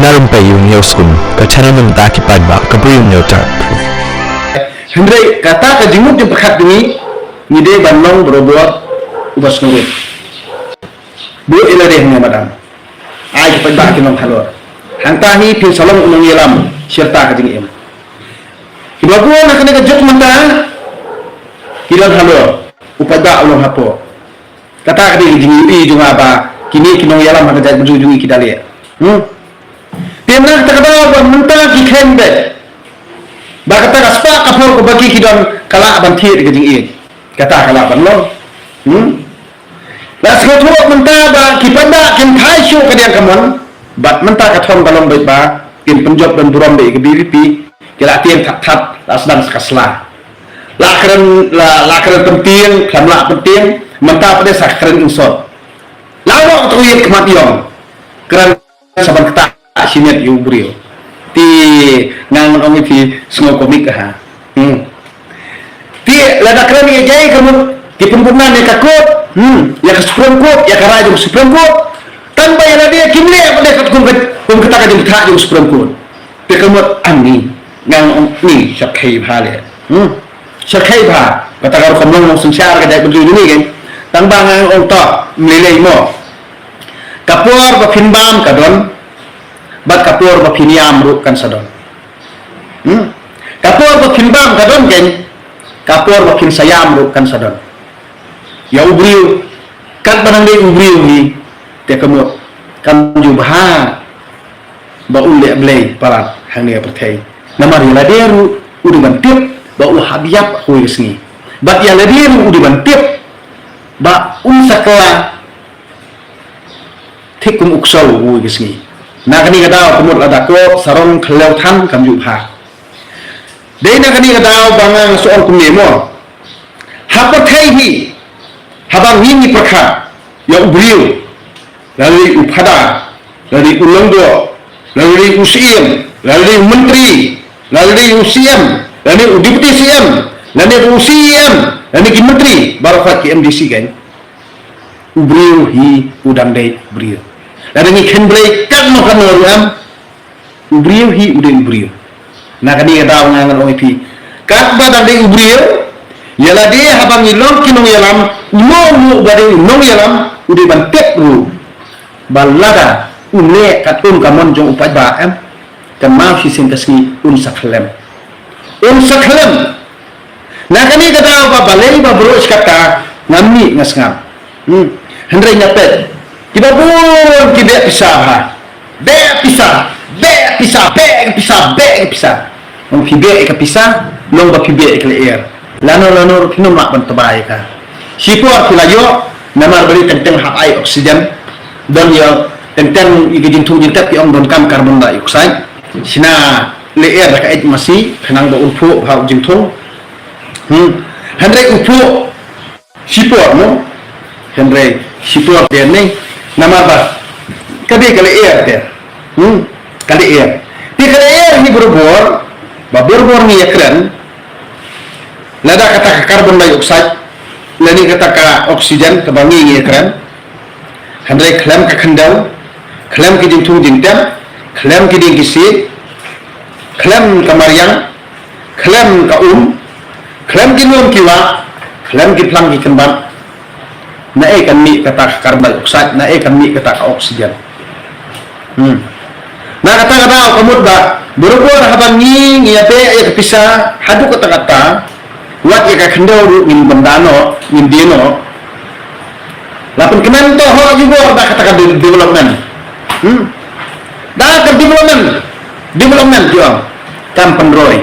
narum pa yung yoskun ka chananam takipad ba kabuyong yotar Hendrai kata ka jingut yung pakat ni de banlong berobot ubas nurut bu ila deh nga madam ay pad ba kinong halor hantahi pin salong unong yelam serta ka jing em ibago na kanega jok mata kilang halor upada ulong hapo kata ka di jing i jung aba kini kinong yelam ka jaj bujung kidale Tiap tak ada mentah ki kembe. Bakata kaspa kapur ko bagi kidon kala abantir ke jing kata kala ban lo. Las ko tu mentah ba ki pada kin thai shu ka dia kamon. Bat mentah ka thom balong baik ba kin penjob dan buram be ke biripi kila tiang that las dan kasla. La keren penting kamla penting mentah pada sakren insot. Lawa tu ye kematian. Keren saban ketak siniat yu brio ti ngang ong ti semua komik ha ti lada kran ye jai kamu ti pembunan ye kakut ya Supreme Court ya karajum Supreme Court tanpa ya dia kimle pada kum kata jum tha jum Supreme Court ti kamu ani ngang ong ni sakai bhale sakai bha kata karo komong sungsar ka dai baju ni kan tang bang ngang ong to mlelei mo kapur ba finbam kadon bat kapur ba piniam ru kan sadon kapur ba pinbam kadon ken kapur ba pin sayam ru kan sadon ya ubriu kan banang de ubriu ni te kamu kam jubha ba ulle blei parat hang pertai namar la deru udi bantip ba u habiap hui sni bat ya la deru udi bantip ba sakla thikum uksau hui sni nakani kadao kumut ladako sarong khelau tham kamju pha dei nakani kadao bangang soal kumemo hapathai hi habang ni prakha ya ubriu lalu upada lalu ulongdo lalu usiem lalu menteri lalu usiem lalu deputi CM lalu usiem lalu menteri barakat ke MDC kan ubriu hi udang dei ubriu lalu ni kemblei kan no kan ruam ubriu hi ude ubriu na kani ada ngangan oi pi kat badan de ubriu yala de habang ilong kinong yalam mo bade nong yalam ude ban tek ru balada unle kat kamon jong upai ba em kan ma fi sing kasni sakhlem na kani kada ba balai ba bro iskata ngami ngasngam hendrai nyapet tiba pun tidak pisah Om kibe ke pisah long ba kibe ke leer lano kinum mak ban tabai ka sipor kilayo namar beri tentang hak ai oksigen dan ya tentang igin tu jintat ki om don kam karbon dioksida sina leer ka et masih kenang ba ulfu ha jintung hendrai ulfu sipor no hendrai sipor dia ni nama ba kadi kali air dia kali air di kali air ni berbor ni ekran lada kata karbon dioksida lani kata ka oksigen kebangi ni ekran handai klam ka khandau klam ki jintung jintam klam ki ding kisi klam ka maryang klam ka klam ki nom kiwa klam ki plang ki kembang na kan mi kata karbon dioksida na kan mi kata oksigen na kata kamut ba berubur habang ni ngiyate ay kapisa hadu kata wat ya kakandau min bandano min dino lapun kenan to ho juga da kata development da ka development yo kampen roy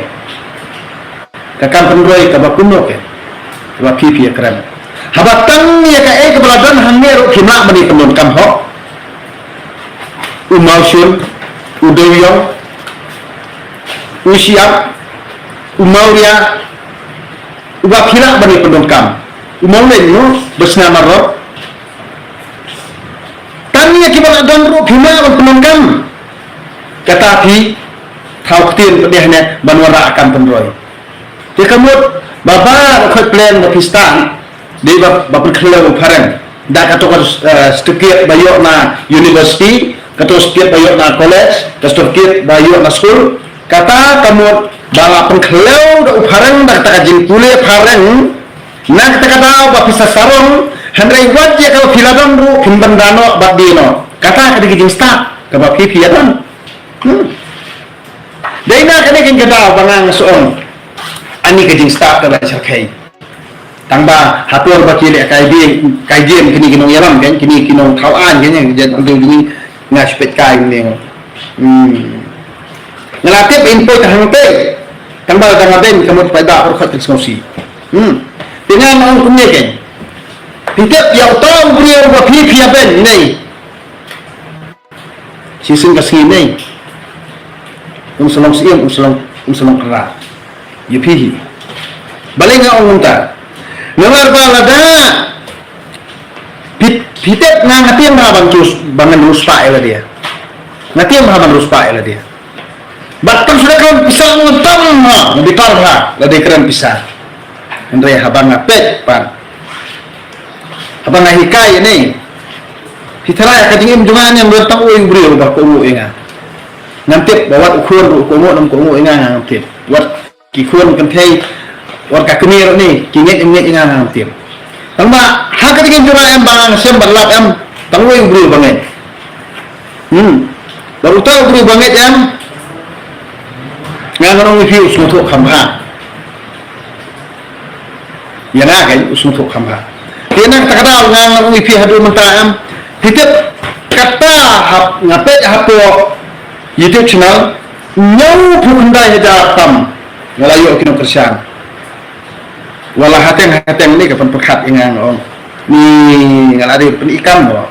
ka bakuno ke wa pipi keren habatang ya ka ek beladan hangero kina bani temun kam ho umausun udewyong usiap umauria uba kira bani pendongkam umaulen no besnama rob tanya kibala don ro phima ban pendongkam katapi thauktien pedehnya banwara akan pendroy te kamut baba khot plan Pakistan di bab khlew pharang da ka to stukit bayo na university katus kit bayok na college, katus kit bayok na school, kata kamu bala pengklau da uparang da kata kajin pule parang na kata kata ba pisa sarong handrai wajja ka filadon ru pimbandano badino kata kadi kajin sta ka ba piadon dai na kadi kajin kata bangang soong ani kajin sta ka ba sarkai tangba hatuan ba kile kai diem kini kinong yaram kan kini kinong thawan kan yang jadi ini ngaspet kai ni ngelatih info tahangte tangba tangaden kamu pada orkat diskusi dengan orang kumnya kan tidak yang tahu beliau buat pipi apa ni sisin kasih ni selong siam selong kerak yupi balik ngah orang ta nomor balada tidak ngati yang mahaban terus bangan ruspa ela dia ngati yang mahaban ruspa ela dia batang sudah kan pisah ngutang bitar ha ladai keren pisah Andre habang ngapet pan habang ngahikai ini fitara kadingin jungan yang bertang uing beri ubah kumu inga nanti bawa ukur kumu nam kumu inga nanti wat kikun kentai wat kakemir ni kingit inga nanti tamba ha kadingin jungan yang bang sem berlap em tang uing beri banget baru tahu beri banget em nganong review suatu khamha yana kan suatu khamha tiana takada nganong review hadu mentam hitip kata hap ngapet hapo YouTube channel nyau punda heda tam ngalayo kino kersan wala hateng ni kapan pekat ingang on ni ngalari penikam bo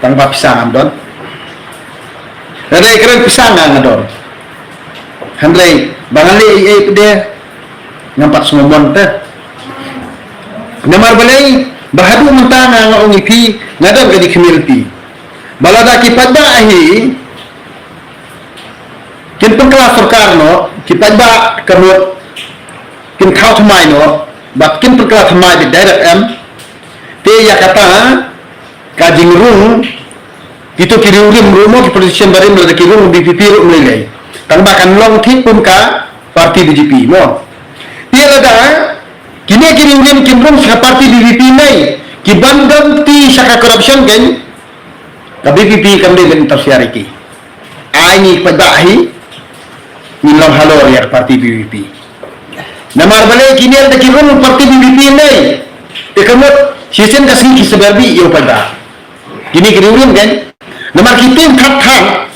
tang pisang don ada keren pisang ngadon Handrai, bangali dia nampak semua monte. Namar balai bahadu mentana ngong ipi ngadam ke di community. Balada ki pada ahi kin pengkelas sarkar no ki pada kemut kin khau thamai no bak kin pengkelas thamai di direct em te ya kata kajing rung itu kiri urim rumo ki position barim la ki rung BPP ru melai tambahkan long tik pun ka parti BJP mo tiada dah kini urim kimrum sa parti BJP nai ki bandam ti saka corruption kan ka BJP kan dia tersiari ki ai padahi nilang halor ya parti BJP namar balai kini ada kirum parti BJP nai ekamot sisen kasih ki sebabi yo pada kini urim kan namar kitim khat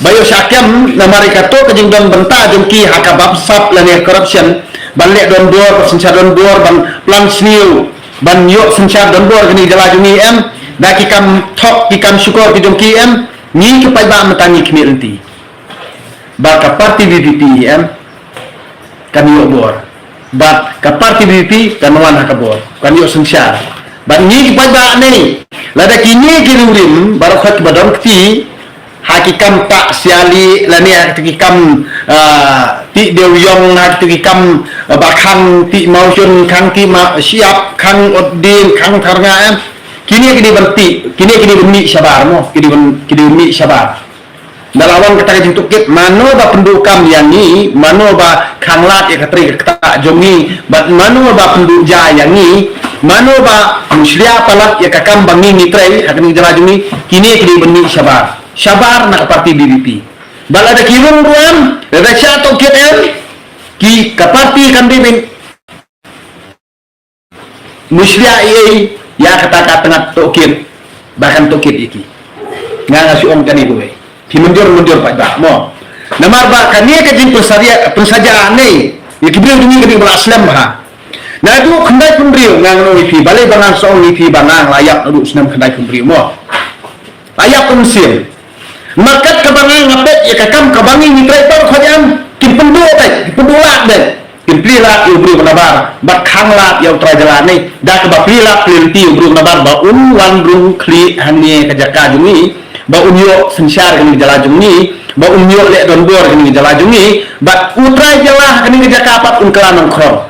bayo syakam namari kato kajing don benta jengki hakabab sap lani corruption balik don bor sencar don bor ban plan sniu ban yok sencar don bor gini jala jungi em da kikam tok kikam syukur ki jengki em ni kepai ba metani kmirenti ba ka parti BBP em kan yok bor ba ka parti BBP kan wan hakabor kan yok sencar ban ni kepai ba ni lada kini kirim baru khat badam ti hakikam tak siali lani hakikam ti dewyong hakikam bakang ti mausun kang ti ma siap kang odin kang tarnga kini beni sabar mo kini beni sabar dalawan kata jintuk kit mano ba pendukam yang ni mano ba kanglat ya katri kata jongi bat mano ba penduja yang ni mano ba muslia palak ya kakam bangi nitrai hakani jalajuni kini beni sabar nak parti BBP bal ada kirung ruam ada satu KL ki ka parti kan dibin muslia ai ya kata tengah tokir bahkan tokir iki ngasi om tani gue ki mundur pada mo namar ba kan ni ka jin pensaja ni ya kibriu dumi kini beraslam ha na du khandai pemberiu ngang no ipi balai bangang so ipi bangang layak du senam khandai pemberiu mo layak pensil makat kabangan ngapet ya kakam kabangi ni traitor khajam kim pendua deh kim plila yu bru nabar bat khangla ya trajalani da ka plila plinti yu bru nabar ba wan bru kli hani kajaka jungi ba unyo sensar ni jala jungi ba unyo le don bor ni jala jungi ba utra jala ni kajaka pat unkelanong krom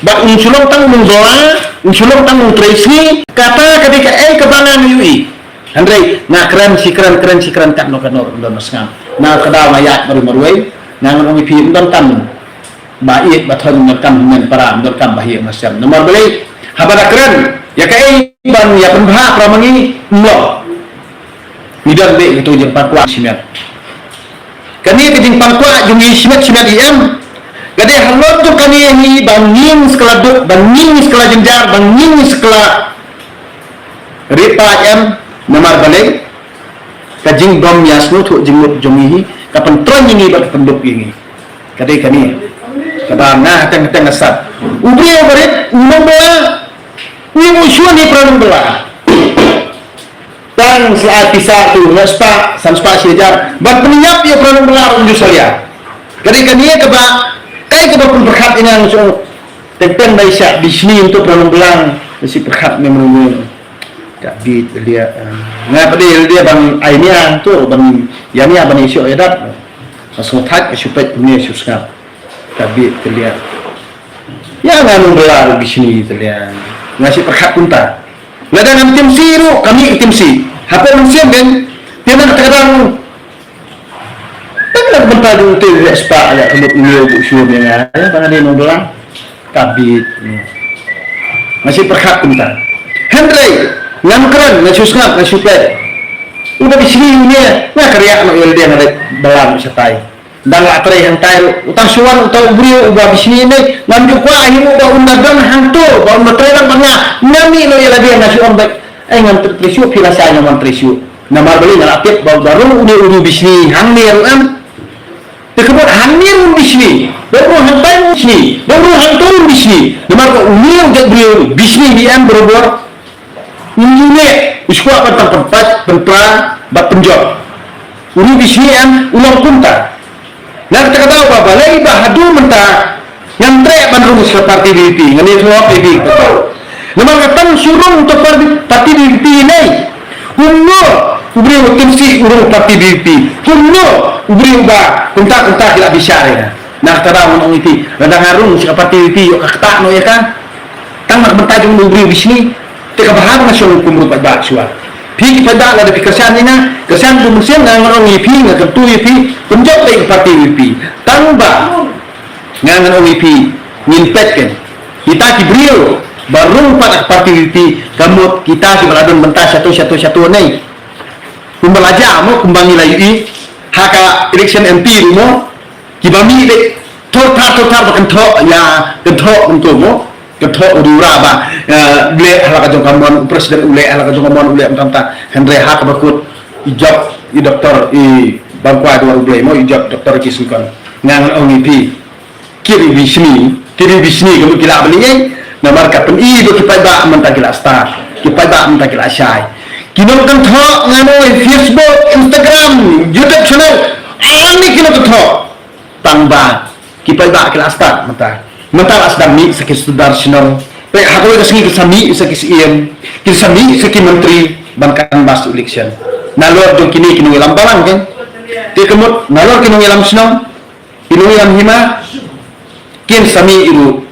ba unsulong tang mung doa unsulong tang mung traisi kata ketika kabangan yui Andre na keren si keren kat no kanor don ngam na kada mayat baru marwai na ngom pi don tam bait bathon don kam men para don kam bahia masam nomor beli habara keren ya kai ban ya penbha pramangi mlo midang be itu jeung pakwa simet kani ke jeung pakwa jeung simet iam gade halot tu kani ni banging sekeladuk banging sekela jenjar banging sekela ripa em nomor balik kajing bom yasnu tu jenguk jongihi kapan tron ini bak penduk ini kade kani kada na teng asat ubri barit umoba ni musuh ni pranung bela dan saat pisah tu naspa sanspa sejar bak peniap ya pranung bela unju salia kade kani keba kai keba pun berkat inang so tentang baisya di sini untuk pranung belang mesti berkat memang tak bit dia ngapa dia bang ainia tu bang yania bang isu edat masuk tak supaya punya susah tak bit dia ya nganu belar di sini dia ngasih perkat punta nggak ada tim siru kami tim si apa manusia kan dia nak terkadang tak bentar dulu tu dia sepak ya rambut ini bu syur dia ya bang dia belang tak bit ngasih perkat punta Henry ngam keren ngasusngap ngasupet udah di sini ni na karya nak dia nak dalam setai dan la trai hantai utang suan utang brio ubah di sini ni ngam jukwa ahimu ba undagan hantu ba undatrai lang banya nami lo ya dia nasu ambek ngam trisu filasa ngam trisu namar beli ngalapit ba baru udah di sini hangir am tekebut hangir di sini baru hantai di sini baru hantu di sini namar ko uniu get brio di sini di am berbuat ini iskua apa tempat penpla bat penjot uri di sini an ulang punta nak kata tahu apa lagi bahadu mentah yang trek bandung seperti DP ngani semua DP betul nama kata surung untuk parti DP ini hunno ubri utimsi urung parti DP hunno ubri ubah kunta tidak bisa ya nak kata tahu itu radang harung seperti DP yuk kata no ya kan tang nak mentajung ubri di sini teka bahag na siya kumurut pagbaak siya. Pigi pada ada kesan ina, kesan tumusin nga ngorong ipi, nga kertu ipi, punjok tayo parti ipi. Tangba, nga ngorong ipi, nginpet kan. Kita kibriyo, baru pada parti ipi, kamut kita si baladon mentah satu nai. Kumbalaja mo, kumbangi layu haka election MP mo, kibami dek, total bakentok, ya kentok untuk mo, ketok udura ba ule halaka jong kamon presiden ule halaka jong kamon ule entah Henry hak bakut ijab i doktor i bangkwa dua ule mo ijab doktor kisukon ngang ongipi kiri bisni kamu kila beli namar kapen i do kipai ba mentah kila star kipai ba mentah kila syai kino kan thok ngano Facebook Instagram YouTube channel ani kino thok tangba kipai ba kila star mentah asdam mi sakit sudar sinong pe hakoi kasih kisami sakit iem kisami sakit menteri bangkan bas election nalor dong kini ngilam balang kan ti kemut nalor kini ngilam sinong kini ngilam hima kin sami iru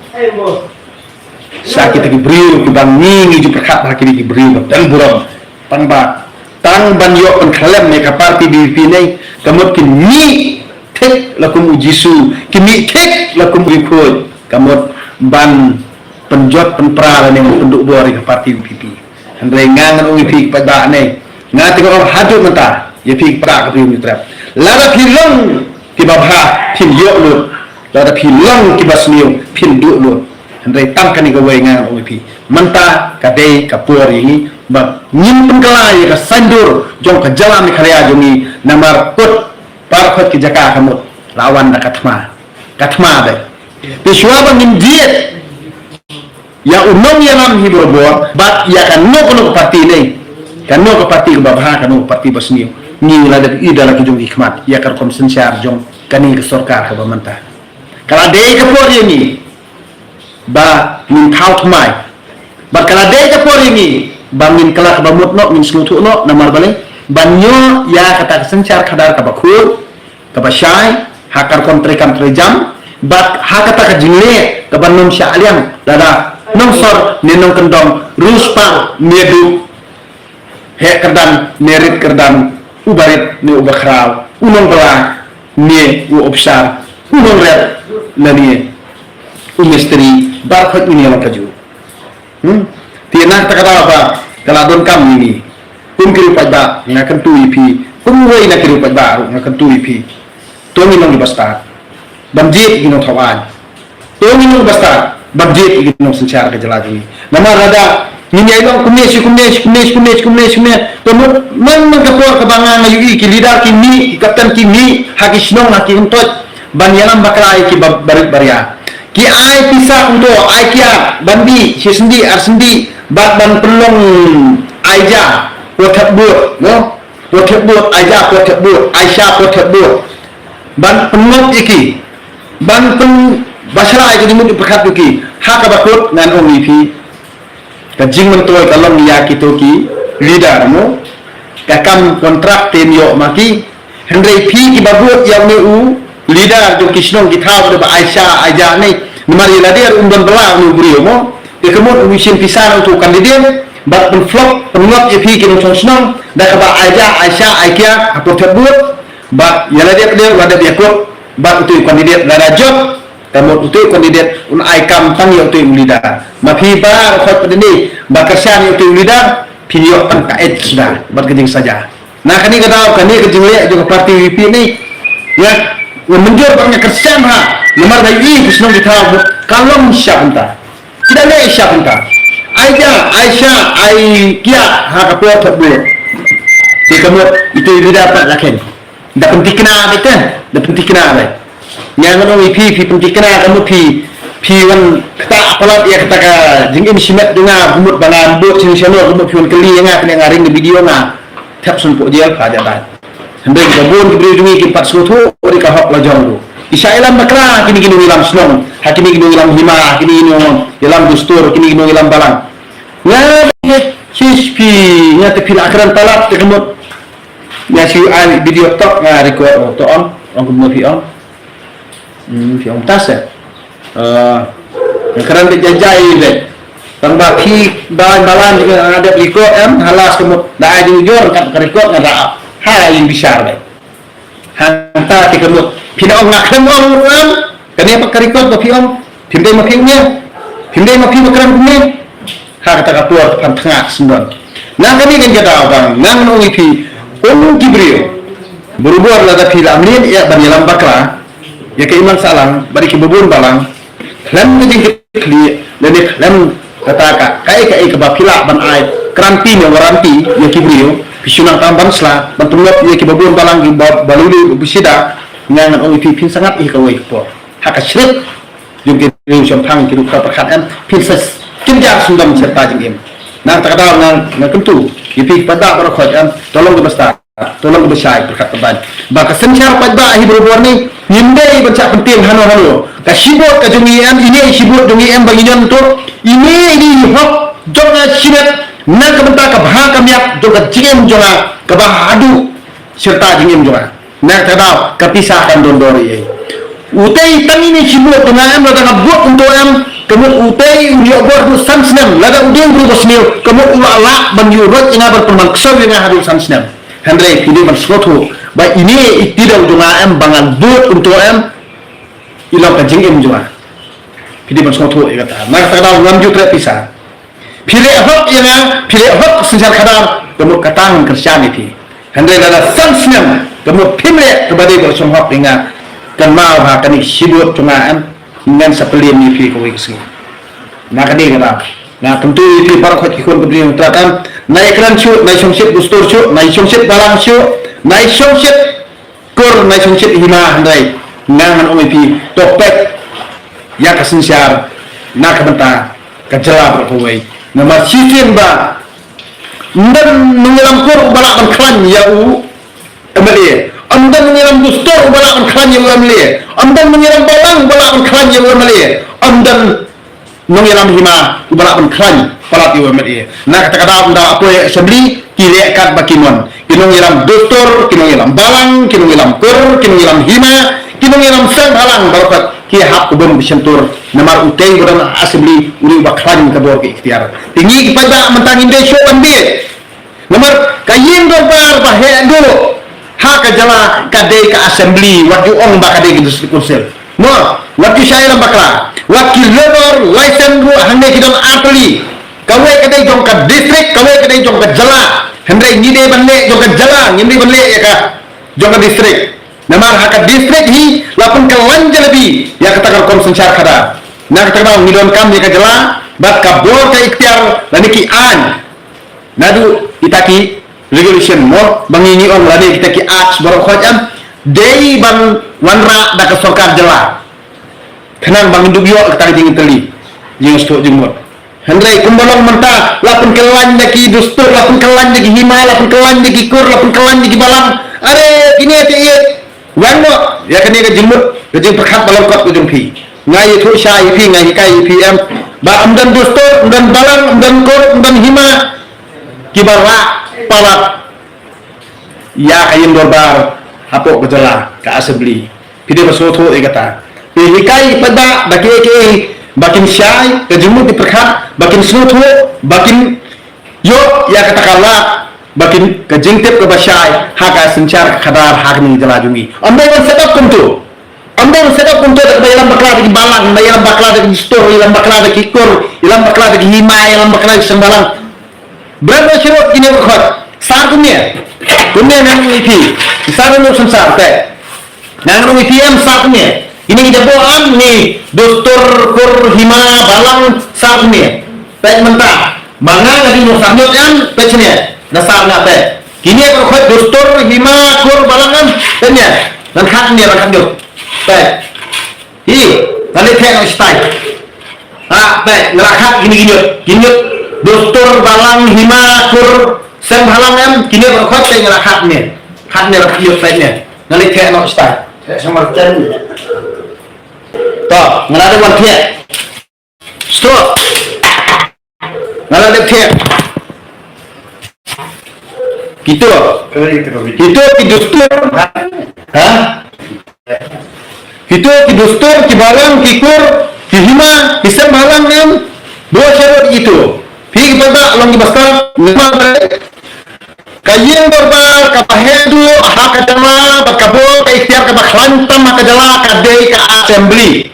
sakit lagi beriu kubang mingi ju perkat hakini di beriu dan burong pangba tang banyo pengkalem mereka parti di pinai kemut kini tek lakum ujisu kini tek lakum rikut kamut ban penjot penpra yang penduk bori ke parti UPP Andre ngangan UPP pada ne ngati ko hadu mentah ya pi pra ke mitra lada pilong ki babha pin yo lu lada pilong ki basniu pin du lu Andre tamkan ni gawe ngangan UPP mentah kade kapur ini ba nyim pengkelai ka sandur jong ka jalan ni karya jongi namar put parkot ki jaka kamut lawan da katma be Piswa bangin diet ya umum ya lam hibur boa bat ya kan no kono parti ni kan no parti ke babha kan no parti basni ni la da ida la jong hikmat ya kar kom sensiar jong kani ke sorkar ke bamanta kala de ke por ni ba min thaut mai ba kala de ke por ni bangin kala ke bamut no min slutu no namar bale banyo ya kata sensiar kadar ka bakur ka basyai hakar kom trekam trejam bat hakata ka jingle ka banum syaliang dada nongsor nenong kendong ruspa medu he kerdan merit kerdan ubarit ni ubakraw unong bala ni uobsar unong red na ni umisteri barkot ini yang kaju tinak takata ba kaladon kam ini kiru pada ngakan tu ipi kumway na kiru pada ngakan tu ipi tongi nang ibasta banjit ginong tawan tongi nang ibasta banjit ginong sencar ke jelajuni nama rada ini ayo kumes tomo man kapor kabangan ayu ki leader ki kapten ki haki snong haki untot banyalam bakrai ki barit baria ki ai pisa untuk ai kia bandi si sendi arsendi ban pelong aja watak buat no watak buat aja watak buat aisyah watak buat ban penot iki ban pen basra iki dimut perkat iki hak bakut ngan om ipi kajing mentoy kalau niya kitoki leader mo kakam kontrak tem yo maki hendrai pi ki bagut yang u leader jo kisnong kithaw de Aisyah aja ni mari ladir undon bela nu brio mo kemud wisin pisan untuk kandidat bat flop pengot pi ki no snong da ka Aisyah aikia apa terbut bat yaladir dia wada biakut bat untuk kandidat lada job kamu untuk kandidat un aikam tang yo tu leader mapi ba khot pedeni bakasan yo tu leader pinyo kan kaet sudah berkejing saja nah kani kada kani kejing le jo parti WP ni ya menjur bangnya kersian ha nomor dai kisnong ditau kalong syabanta tidak le syabanta Aisyah ai kia ha kapur terbut di kamu itu leader tak lakin dah penting kena betul dah penting kena baik yang ono pi penting kena kamu pi wan kata apalat ya kata ka jingim simet dengar humut bangan bot sini sano humut pion keli nga kena ngaring di video na tap sun po dia pada ban hendak kita bon diberi dungi ki 400 ori ka hok la jong isailam bakra kini kini ilam slong hakini kini ilam hima kini kini ilam dustur kini kini ilam balang ya pi ya te pil akran talap te kemut ya si video tok nga record to on kemudian fi on fi on tas kerana dijajai deh tambah pi balan juga ada record halas kemut dah ada jujur kat record ada hal yang besar deh hantar ti kemut pina ong nak kemong kani apa record fi on pindai makinya pindai maki makran kumne ha kata katua kan tengah sembon nah kani kan jada bang nang no pi on kibrio berubah lada pi lamlin ya banyalam bakra ya ke iman salang bari ke bubun balang lam ngejing kli dan lam kata kai ke bapila ban ai kranti ne waranti ya kibrio pisunang tamban sla bantungot ya ke bubun balang gi balulu bisida ngangan ong pi sangat kawai po haka shrit juga riu sampang kiru ka perkatan pinses kinjar sundam serta jingim nang takada nang kentu ipi pada berkhot tolong besta tolong besai berkat teban baka sencar pada ahi berbuar ni nyindai baca penting hano ka sibot ka jungian ini sibot jungian banginyon tu ini hok jonga sinet nang kebenta ka bah kamiak jonga jingim jonga ka bahadu serta jingim jonga nang takada kapisahkan dondori utai tangi ni sibot jonga am lada buat untuk am kemudian utai dia buat tu sansnem lada udeng berubah senil kemudian ulala menyurut ina berperman kesal dengan hadu sansnem Hendrai pilih bersuatu baik ini tidak ujungnya bangan but untuk ilang kajing juga pilih bersuatu kata nak kata lanjut terpisah pilih hok sejar kadar kamu katang Christianity Hendrai ada sansnya kamu pilih kepada bersumhok dengan dan mau akan sibuk cuma dengan sepelin ni kau isi nak ni kata nah tentu itu para khotikun kemudian terakan naik keran shoot naik songsit gustur shoot naik songsit balang shoot naik songsit kur naik songsit hima handai ngangan omipi topek ya kasensyar nak kebenta kejela berkuai nama sisin ba ndan menyelam kur balak berklan ya emeli andan menyelam gustur balak berklan ya emeli andan menyelam balang balak berklan ya emeli andan mengiram hima ubalak berklan palat iwa medi nak kata-kata unda apa assembly kilekat bakinon kinong iram doktor kinong iram balang kinong iram kur kinong iram hima kinong iram sang balang barokat ki hak ubum bisentur namar uteng budan assembly uri baklan kabor ke ikhtiar tinggi pada mentang inde show bandit Nomor kayin dobar bahe do ha ka jala kadai ka assembly waktu ong ba kadai ke district council. No, waktu saya lam bakla. Waktu labor license ru hande kidon atli. Kawai kadai jong ka district, kawai kadai jong ka jala. Hande ngide banle jong ka jala, ngide banle ya ka jong ka district. Namar ha ka district hi lapun ka lanja lebih ya kata ka konsensyar kada. Na kata ka ngidon kam ya ka jala, bat ka bor ka ikhtiar lani ki an. Nadu itaki regulation mo bangingi on lade kita ki ats borok khojam dei ban wanra da ka sorkar jela kenang bang induk yo kita dingin teli jing sto jingmot handrai kumbolong menta lapun kelan ki dustur lapun kelan ki hima lapun kelan ki kur lapun kelan ki balang are ini ati ye wanno ya kene ka jingmot ke jing perkhat balang kot ujung phi ngai thu sha yi phi ngai kai pm ba amdan dustur amdan balang amdan kur amdan hima kibara palak ya kayin dorbar hapok gejala ka assembly pide basoto egata hikai pada baki ke bakin syai kejumu di perkhat bakin soto bakin yo ya katakala bakin kejingtip ke basyai haka sencar kadar hakni jala jungi ambe ban setup kuntu da dalam bakla di balang dalam bakla di store dalam bakla di kikur dalam bakla di hima dalam bakla di sembalang berapa syurut kini berkhot sar dunia nang ipi sar nu samsar te nang nu ipi am sar dunia ini kita boam ni doktor kur hima balang sar dunia te mentah manga ngadi nu samut kan pecnya dasar na te kini berkhot doktor hima kur balang kan tenya dan hak ni ran hak te hi tali te no style te ngerakat gini doktor balang hima kur sem halang em kini berkhot te ngerakat ni rakyat lainnya ngali te no style sama chen to ngalade wan te stop ngalade te gitu itu ki doktor ha itu ki doktor ki balang ki kur ki hima ki sem halang em dua syarat itu pi pada long di bastar memang kayin berbar ka pahedu ha ka jama bakabo ka ikhtiar ka baklantam ka jala ka dei ka assembly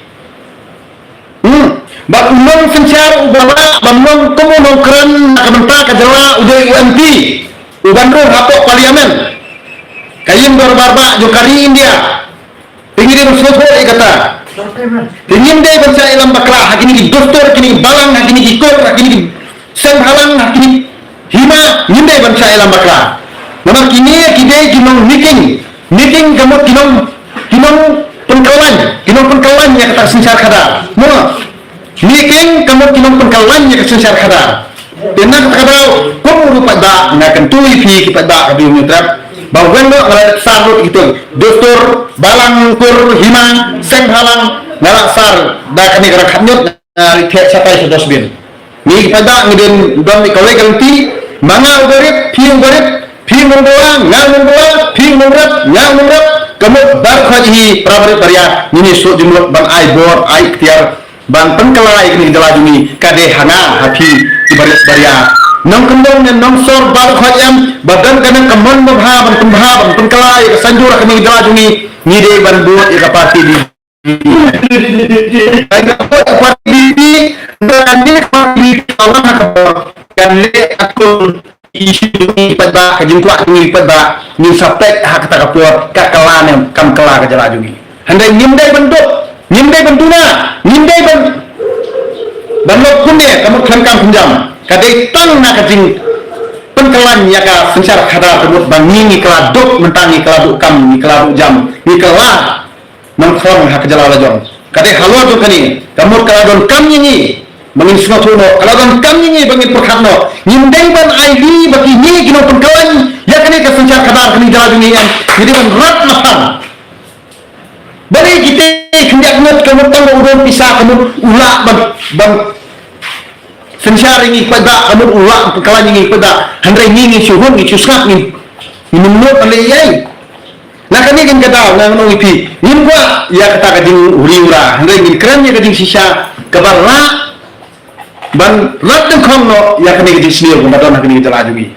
ba umum sencar ubala bamong kumu nongkran ka menta ka jala udai UMP ubandro hapok parliamen kayin berbar ba jokari India ingin bersoto ikata ingin dei bangsa ilam bakla hakini ki doktor kini balang hakini ki kur hakini ki sem halang hakini hima nyinde bangsa ilam bakla nama kini kidai kinong meeting kamu kinong pengkawan ya kata sensar kada mo meeting kamu kinong pengkawan ya kata sensar kada tenak kada kamu rupa da ngakan tui pi pada kabi mutrap bawang no ngalat sarut gitu doktor balang kur hima sem halang ngalat sar da kami kada khanyot rikhet sapai sodosbin ni pada ngiden don kawai ganti manga ugarit pi membawa pi memberat kamu barkhaji prabarit baria ini so jumlah ban ai bor ai ikhtiar ban pengkelai ini jalajuni kade hana hafi ibarat baria nong kembang dan nong sor barkhajam badan kana kamon ban pengkelai sanjura kami jalajuni ngide ban buat ika parti di Allah kan le akun isu pada kajingkuak ni pada ni sapek hak kata kapur kakalan yang kam kala ka jala jungi handai nyimdai bentuna nyimdai banlok kunne kamu kam pinjam kadai tang na kajing penkelan ya ka sensar kada kebut bangingi kala dok mentangi kala duk kam ni kala duk jam ni kala nangkhon hak jala lajong kadai halwa tu kani kamu kala don kam ni bangin sunotuno kalau don kami ni bangin perkhatno nyimdai ban ID bagi ni gino pengkawan ya kini ka sencar kadar kini jala dunia jadi ban rat mahan bari kita kendak ngot kamu tang udon pisah kamu ulak ban sencar ini pada kamu ulak pengkawan ini pada handai ni suhun ni susah ni minumno alai nah kami kan kata nang ipi nimba ya kata kading uriura handai ni kran ya kading sisa kabarla ban rateng khomno ya kene di sini ko madon hakini jala jungi